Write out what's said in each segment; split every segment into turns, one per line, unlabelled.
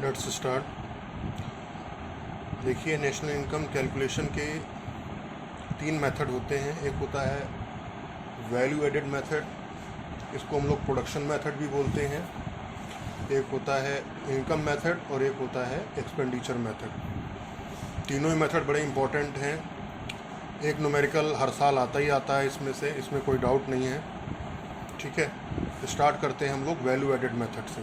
Let's start. देखिए, national income calculation के 3 method होते हैं। एक होता है वैल्यू एडेड मेथड, इसको हम लोग प्रोडक्शन मेथड भी बोलते हैं। एक होता है इनकम मेथड और एक होता है एक्सपेंडिचर मेथड। तीनों ही मेथड बड़े इंपॉर्टेंट हैं। एक न्यूमेरिकल हर साल आता ही आता है इसमें से, इसमें कोई डाउट नहीं है। ठीक है, स्टार्ट करते हैं हम लोग वैल्यू एडेड मेथड से।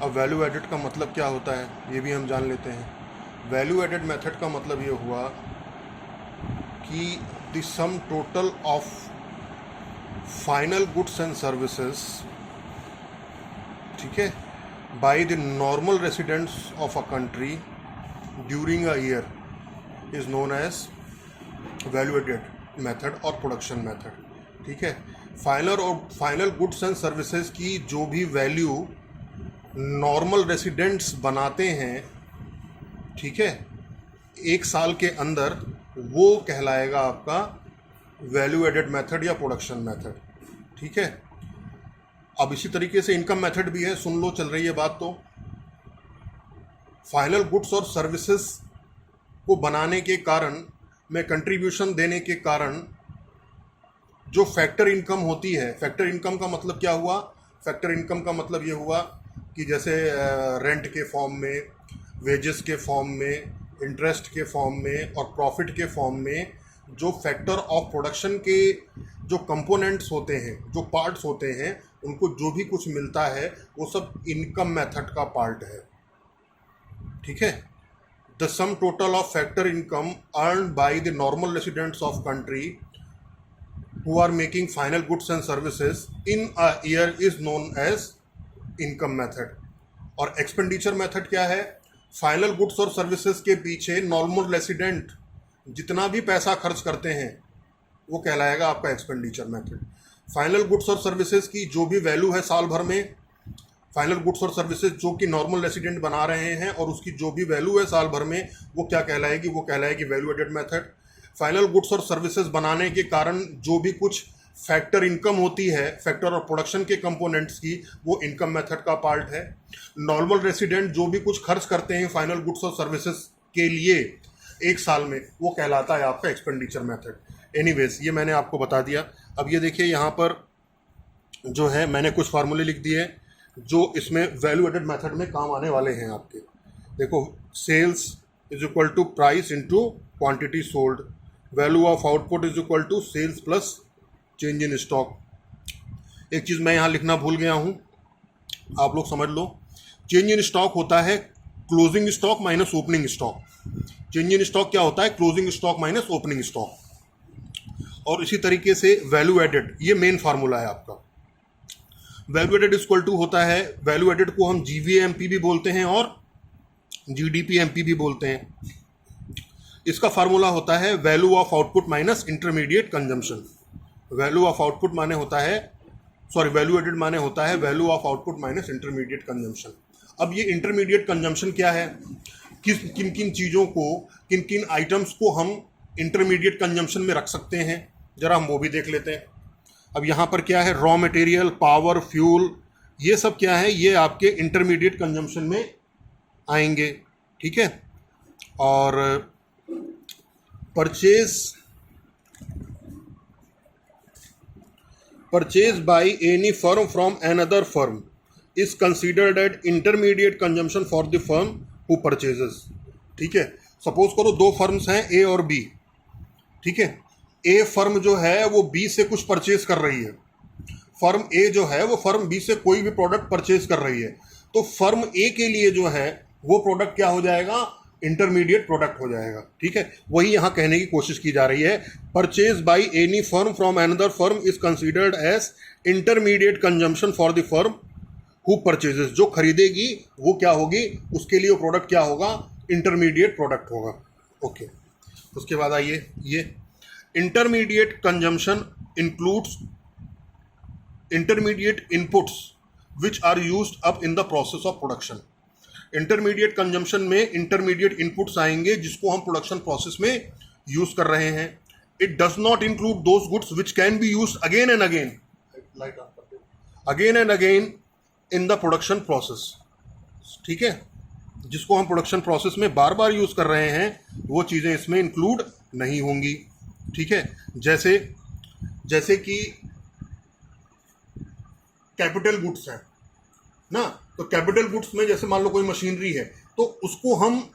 अब वैल्यू एडेड का मतलब क्या होता है ये भी हम जान लेते हैं। वैल्यू एडेड मेथड का मतलब ये हुआ कि the sum total of final goods and services, ठीक है, by the normal residents of a country during a year is known as value added method और प्रोडक्शन मेथड। ठीक है, फाइनल गुड्स एंड सर्विसेज की जो भी वैल्यू नॉर्मल रेसिडेंट्स बनाते हैं, ठीक है, एक साल के अंदर, वो कहलाएगा आपका वैल्यू एडेड मेथड या प्रोडक्शन मेथड। ठीक है, अब इसी तरीके से इनकम मेथड भी है। सुन लो, चल रही है बात। तो फाइनल गुड्स और सर्विसेज को बनाने के कारण में कंट्रीब्यूशन देने के कारण जो फैक्टर इनकम होती है, फैक्टर इनकम का मतलब क्या हुआ? फैक्टर इनकम का मतलब ये हुआ कि जैसे रेंट के फॉर्म में, वेजेस के फॉर्म में, इंटरेस्ट के फॉर्म में और प्रॉफिट के फॉर्म में जो फैक्टर ऑफ प्रोडक्शन के जो कंपोनेंट्स होते हैं, जो पार्ट्स होते हैं, उनको जो भी कुछ मिलता है वो सब इनकम मेथड का पार्ट है। ठीक है, the sum total of factor income earn by the normal residents of country who are making final goods and services in a year is known as income method। और expenditure method क्या है? Final goods और services के पीछे normal resident जितना भी पैसा खर्च करते हैं वो कहलाएगा आपका एक्सपेंडिचर मेथड। फाइनल गुड्स और सर्विसेज की जो भी वैल्यू है साल भर में, फाइनल गुड्स और सर्विसेज जो कि नॉर्मल रेसिडेंट बना रहे हैं और उसकी जो भी वैल्यू है साल भर में, वो क्या कहलाएगी? वो कहलाएगी value added method. Final goods और सर्विसेज बनाने के कारण जो भी कुछ फैक्टर इनकम होती है, फैक्टर और प्रोडक्शन के कंपोनेंट्स की, वो इनकम मेथड का पार्ट है। नॉर्मल रेसिडेंट जो भी कुछ खर्च करते हैं फाइनल गुड्स और सर्विसेज के लिए एक साल में, वो कहलाता है आपका एक्सपेंडिचर मेथड। एनीवेज, ये मैंने आपको बता दिया। अब ये देखिए, यहाँ पर जो है मैंने कुछ फार्मूले लिख दिए जो इसमें वैल्यू एडेड मेथड में काम आने वाले हैं आपके। देखो, sales is equal to price into quantity sold, value of output is equal to sales plus change in stock. एक चीज़ मैं यहाँ लिखना भूल गया हूँ, आप लोग समझ लो। चेंज इन स्टॉक होता है closing stock minus opening stock. Change in stock क्या होता है? Closing stock minus opening stock. और इसी तरीके से वैल्यू एडेड, ये मेन फार्मूला है आपका। वैल्यू एडेड इक्वल टू होता है, वैल्यू एडेड को हम जीवीएमपी भी बोलते हैं और जीडीपीएमपी भी बोलते हैं। इसका फार्मूला होता है value of output minus intermediate consumption. Value of output माने होता है, सॉरी, वैल्यू एडेड माने होता है value of output minus intermediate consumption. अब ये इंटरमीडिएट कंजम्पशन क्या है? किन किन चीज़ों को, किन किन आइटम्स को हम इंटरमीडिएट कंजम्पशन में रख सकते हैं, जरा हम वो भी देख लेते हैं। अब यहाँ पर क्या है? रॉ मटेरियल, पावर, फ्यूल, ये सब क्या है? ये आपके इंटरमीडिएट कंजम्पशन में आएंगे। ठीक है, और purchase by any firm from another firm is considered eight intermediate consumption for the firm who purchases. ठीक है, सपोज करो 2 फर्म्स हैं, ए और बी। ठीक है, ए फर्म जो है वो बी से कुछ परचेज कर रही है, फर्म ए जो है वो फर्म बी से कोई भी प्रोडक्ट परचेज कर रही है, तो फर्म ए के लिए जो है वो प्रोडक्ट क्या हो जाएगा? इंटरमीडिएट प्रोडक्ट हो जाएगा। ठीक है, वही यहाँ कहने की कोशिश की जा रही है। Purchase by any firm from another firm is considered as intermediate consumption for the firm who purchases. जो खरीदेगी वो क्या होगी? उसके लिए वो प्रोडक्ट क्या होगा? इंटरमीडिएट प्रोडक्ट होगा। ओके, उसके बाद आइए, ये intermediate consumption includes intermediate inputs which are used up in the process of production. Intermediate consumption में इंटरमीडिएट इनपुट्स आएंगे जिसको हम प्रोडक्शन प्रोसेस में यूज कर रहे हैं। It does not include those goods which can be used again and again, in the production process. ठीक है, जिसको हम प्रोडक्शन प्रोसेस में बार बार यूज़ कर रहे हैं वो चीज़ें इसमें इंक्लूड नहीं होंगी। ठीक है, जैसे कि कैपिटल गुड्स है ना, तो कैपिटल गुड्स में जैसे मान लो कोई मशीनरी है तो उसको हम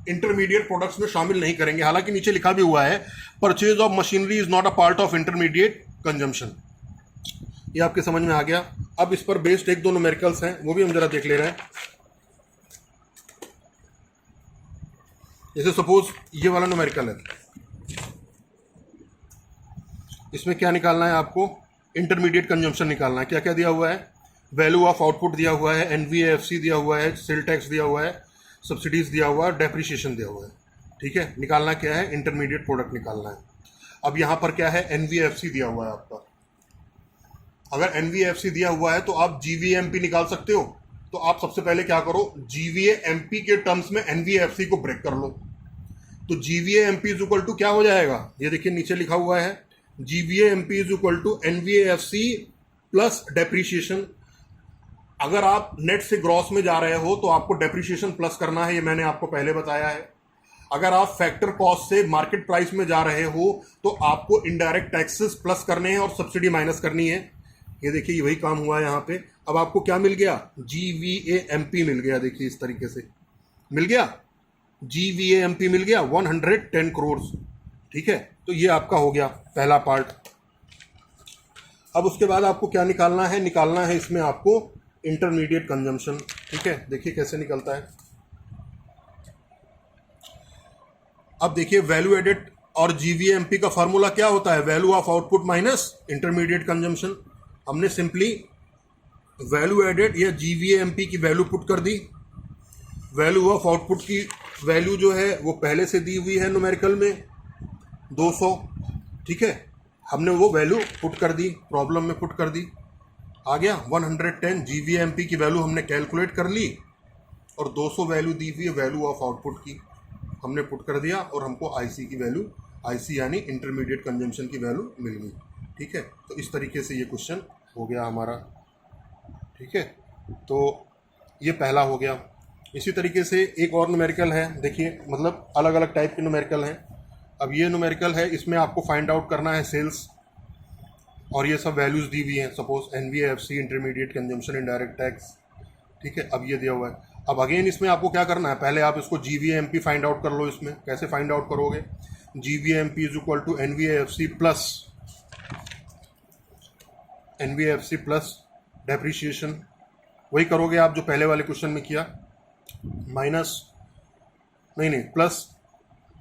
इंटरमीडिएट प्रोडक्ट्स में शामिल नहीं करेंगे, हालांकि नीचे लिखा भी हुआ है purchase of machinery is not a part of intermediate consumption. ये आपके समझ में आ गया। अब इस पर बेस्ड एक दो न्यूमेरिकल्स हैं, वो भी हम जरा देख ले रहे हैं। जैसे सपोज ये वाला न्यूमेरिकल है, इसमें क्या निकालना है आपको, इंटरमीडिएट कंजम्पशन निकालना है। क्या क्या दिया हुआ है, वैल्यू ऑफ आउटपुट दिया हुआ है, एनवीएफसी दिया हुआ है, सेल टैक्स दिया हुआ है, सब्सिडीज दिया हुआ है, डेप्रिसिएशन दिया हुआ है। ठीक है, निकालना क्या है, इंटरमीडिएट प्रोडक्ट निकालना है। अब यहाँ पर क्या है, एनवीएफसी दिया हुआ है आपका। अगर एनवीएफसी दिया हुआ है तो आप जीवीएमपी निकाल सकते हो। तो आप सबसे पहले क्या करो, जीवीएमपी के टर्म्स में एनवीएफसी को ब्रेक कर लो। तो जीवीएमपी इज इक्वल टू क्या हो जाएगा, ये देखिए नीचे लिखा हुआ है, GVMP is equal to NVFC plus depreciation. अगर आप नेट से ग्रॉस में जा रहे हो तो आपको डेप्रिसिएशन प्लस करना है, ये मैंने आपको पहले बताया है। अगर आप फैक्टर कॉस्ट से मार्केट प्राइस में जा रहे हो तो आपको इनडायरेक्ट टैक्सेस प्लस करने हैं और सब्सिडी माइनस करनी है। ये देखिए वही काम हुआ है यहाँ पे। अब आपको क्या मिल गया, जीवीएमपी मिल गया। देखिए इस तरीके से मिल गया, जीवीएमपी मिल गया 110 करोड़। ठीक है, तो ये आपका हो गया पहला पार्ट। अब उसके बाद आपको क्या निकालना है, निकालना है इसमें आपको इंटरमीडिएट कंजम्पशन। ठीक है, देखिए कैसे निकलता है। अब देखिए वैल्यू एडेड और जीवीएमपी का फॉर्मूला क्या होता है, value of output minus intermediate consumption. हमने सिंपली वैल्यू एडेड या जीवीएमपी की वैल्यू पुट कर दी। वैल्यू ऑफ आउटपुट की वैल्यू जो है वो पहले से दी हुई है न्यूमेरिकल में 200। ठीक है, हमने वो वैल्यू पुट कर दी, प्रॉब्लम में पुट कर दी, आ गया 110। जीवीएमपी की वैल्यू हमने कैलकुलेट कर ली और 200 वैल्यू दी हुई है वैल्यू ऑफ आउटपुट की, हमने पुट कर दिया और हमको आईसी की वैल्यू, आईसी यानी इंटरमीडिएट कंजम्पशन की वैल्यू मिल गई। ठीक है, तो इस तरीके से ये क्वेश्चन हो गया हमारा। ठीक है, तो ये पहला हो गया। इसी तरीके से एक और न्यूमेरिकल है, देखिए मतलब अलग अलग टाइप के न्यूमेरिकल हैं। अब ये न्यूमेरिकल है, इसमें आपको फाइंड आउट करना है सेल्स और ये सब वैल्यूज़ दी हुई हैं, suppose NBFC, intermediate consumption, indirect tax. ठीक है, अब ये दिया हुआ है। अब अगेन इसमें आपको क्या करना है, पहले आप इसको जीवीएमपी फाइंड आउट कर लो। इसमें कैसे फाइंड आउट करोगे, GVMP is equal to NVFC plus depreciation. वही करोगे आप जो पहले वाले क्वेश्चन में किया, माइनस नहीं plus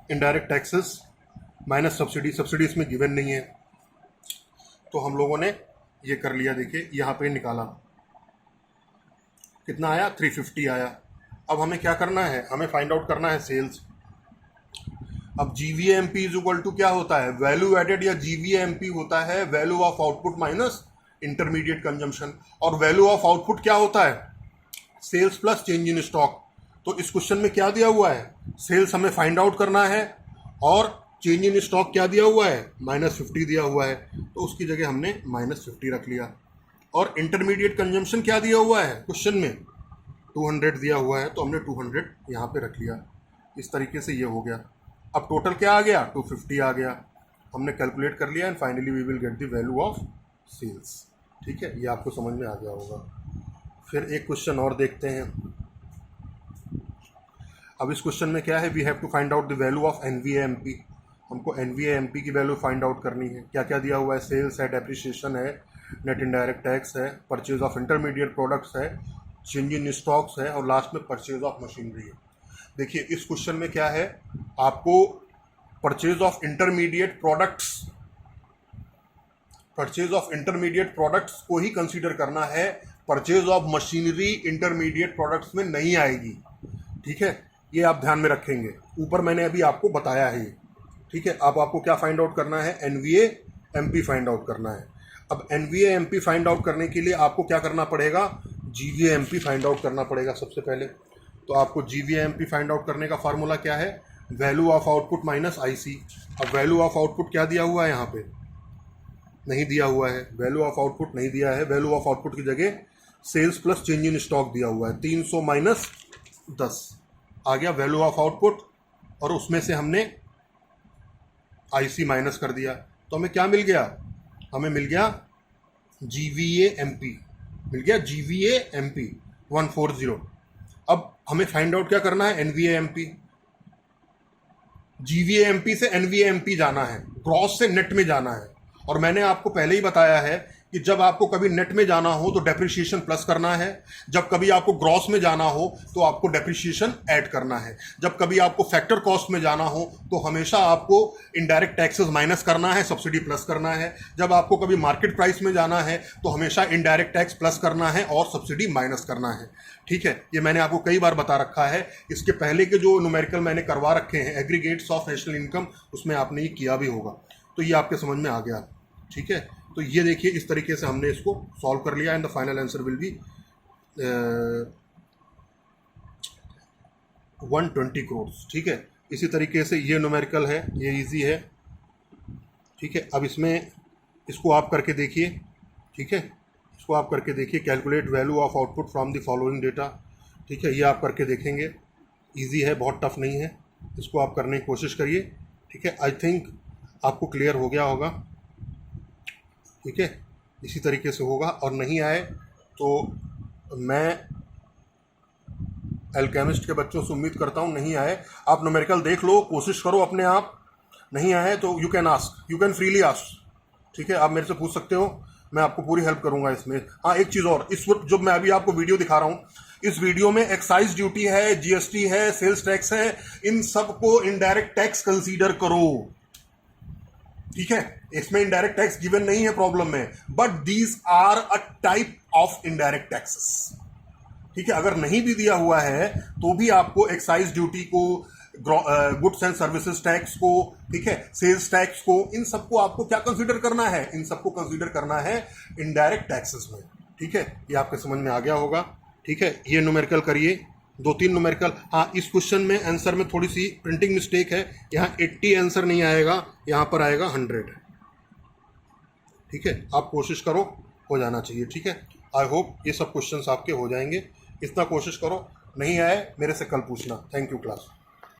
indirect taxes minus subsidy. Subsidy इसमें गिवन नहीं है तो हम लोगों ने ये कर लिया। देखिए यहाँ पे निकाला, कितना आया, 350 आया। अब हमें क्या करना है, हमें फाइंड आउट करना है सेल्स। अब जीवीएमपी इज इक्वल टू क्या होता है, वैल्यू एडेड या जीवीएमपी होता है value of output minus intermediate consumption. और वैल्यू ऑफ आउटपुट क्या होता है, sales plus change in stock. तो इस क्वेश्चन में क्या दिया हुआ है, सेल्स हमें फाइंड आउट करना है और चेंज इन स्टॉक क्या दिया हुआ है, -50 दिया हुआ है, तो उसकी जगह हमने -50 रख लिया। और इंटरमीडिएट कंजम्पशन क्या दिया हुआ है क्वेश्चन में, 200 दिया हुआ है, तो हमने 200 यहाँ पे रख लिया। इस तरीके से ये हो गया। अब टोटल क्या आ गया, 250 आ गया। हमने कैलकुलेट कर लिया and finally we will get the value of sales. ठीक है, ये आपको समझ में आ गया होगा। फिर एक क्वेश्चन और देखते हैं। अब इस क्वेश्चन में क्या है, we have to find out the value of NVMP. हमको एनवीएमपी की वैल्यू फाइंड आउट करनी है। क्या क्या दिया हुआ है, सेल्स है, डेप्रिसिएशन है, नेट इनडायरेक्ट टैक्स है, परचेज ऑफ इंटरमीडिएट प्रोडक्ट्स है, चेंज इन स्टॉक्स है और लास्ट में परचेज ऑफ मशीनरी है। देखिए इस क्वेश्चन में क्या है, आपको परचेज ऑफ इंटरमीडिएट प्रोडक्ट्स को ही कंसीडर करना है। Purchase of machinery intermediate products में नहीं आएगी। ठीक है, ये आप ध्यान में रखेंगे, ऊपर मैंने अभी आपको बताया है। ठीक है, अब आपको क्या फाइंड आउट करना है, एनवीएएमपी फाइंड आउट करना है। अब एनवीएएमपी फाइंड आउट करने के लिए आपको क्या करना पड़ेगा, जीवीएमपी फाइंड आउट करना पड़ेगा सबसे पहले। तो आपको जीवीएमपी फाइंड आउट करने का फार्मूला क्या है, value of output minus IC. अब वैल्यू ऑफ आउटपुट क्या दिया हुआ है, यहाँ पे नहीं दिया हुआ है, वैल्यू ऑफ आउटपुट नहीं दिया है। वैल्यू ऑफ आउटपुट की जगह sales plus change in stock दिया हुआ है, 300 माइनस 10। आ गया वैल्यू ऑफ आउटपुट, और उसमें से हमने आईसी माइनस कर दिया, तो हमें क्या मिल गया? हमें मिल गया GVA-MP, मिल गया GVA-MP 140। अब हमें फाइंड आउट क्या करना है? NVA-MP। GVA-MP से NVA-MP जाना है, ग्रॉस से नेट में जाना है। और मैंने आपको पहले ही बताया है कि जब आपको कभी नेट में जाना हो तो डेप्रिसिएशन प्लस करना है, जब कभी आपको ग्रॉस में जाना हो तो आपको डेप्रिसिएशन ऐड करना है, जब कभी आपको फैक्टर कॉस्ट में जाना हो तो हमेशा आपको इनडायरेक्ट टैक्सेस माइनस करना है, सब्सिडी प्लस करना है, जब आपको कभी मार्केट प्राइस में जाना है तो हमेशा इनडायरेक्ट टैक्स प्लस करना है और सब्सिडी माइनस करना है। ठीक है, ये मैंने आपको कई बार बता रखा है। इसके पहले के जो न्यूमेरिकल मैंने करवा रखे हैं एग्रीगेट्स ऑफ नेशनल इनकम, उसमें आपने ये किया भी होगा, तो ये आपके समझ में आ गया। ठीक है, तो ये देखिए इस तरीके से हमने इसको सॉल्व कर लिया and the final answer will be 120 crore. ठीक है, इसी तरीके से ये न्यूमेरिकल है, ये इजी है। ठीक है, अब इसमें इसको आप करके देखिए। ठीक है, इसको आप करके देखिए, calculate value of output from the following data. ठीक है, ये आप करके देखेंगे, इजी है, बहुत टफ नहीं है, इसको आप करने की कोशिश करिए। ठीक है, आई थिंक आपको क्लियर हो गया होगा। ठीक है, इसी तरीके से होगा, और नहीं आए तो मैं एल्केमिस्ट के बच्चों से उम्मीद करता हूँ नहीं आए, आप न्यूमेरिकल देख लो, कोशिश करो अपने आप, नहीं आए तो you can ask, you can freely ask. ठीक है, आप मेरे से पूछ सकते हो, मैं आपको पूरी हेल्प करूंगा इसमें। हाँ, एक चीज़ और, इस वक्त जो मैं अभी आपको वीडियो दिखा रहा हूँ, इस वीडियो में एक्साइज ड्यूटी है, जीएसटी है, सेल्स टैक्स है, इन सबको इनडायरेक्ट टैक्स कंसीडर करो। ठीक है, इसमें इनडायरेक्ट टैक्स गिवन नहीं है प्रॉब्लम में, but these are a type of indirect taxes. ठीक है, अगर नहीं भी दिया हुआ है तो भी आपको एक्साइज ड्यूटी को, गुड्स एंड सर्विसेज टैक्स को, ठीक है, सेल्स टैक्स को, इन सबको आपको क्या कंसीडर करना है? इन सबको कंसीडर करना है इनडायरेक्ट टैक्सेस में। ठीक है, ये आपके समझ में आ गया होगा। ठीक है, ये न्यूमेरिकल करिए, 2-3 न्यूमेरिकल। हाँ, इस क्वेश्चन में आंसर में थोड़ी सी प्रिंटिंग मिस्टेक है, यहाँ 80 आंसर नहीं आएगा, यहाँ पर आएगा 100। ठीक है, आप कोशिश करो, हो जाना चाहिए। ठीक है, आई होप ये सब क्वेश्चंस आपके हो जाएंगे, इतना कोशिश करो, नहीं आए मेरे से कल पूछना। Thank you class.